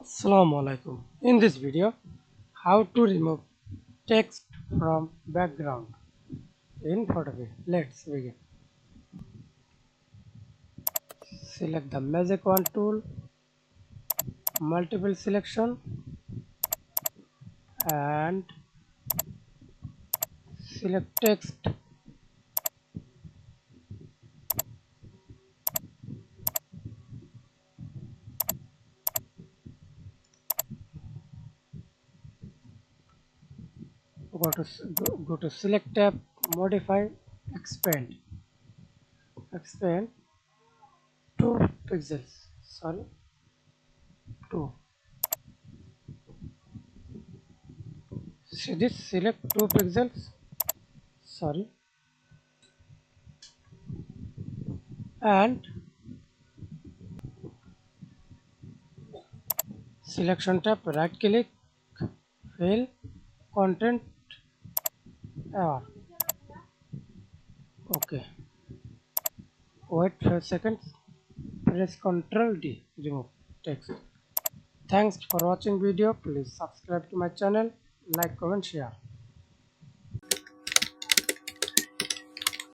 Assalamu Walaikum. In this video, how to remove text from background in photopea. Let's begin. Select the magic wand tool, multiple selection, and select text. Go to select tab, modify, expand. Expand 2 pixels. Sorry, 2. See this? Select 2 pixels. Sorry, and selection tab, right click, fill, content, or okay. Wait 5 seconds. Press Ctrl D. Remove text. Thanks for watching video. Please subscribe to my channel, like, comment, share.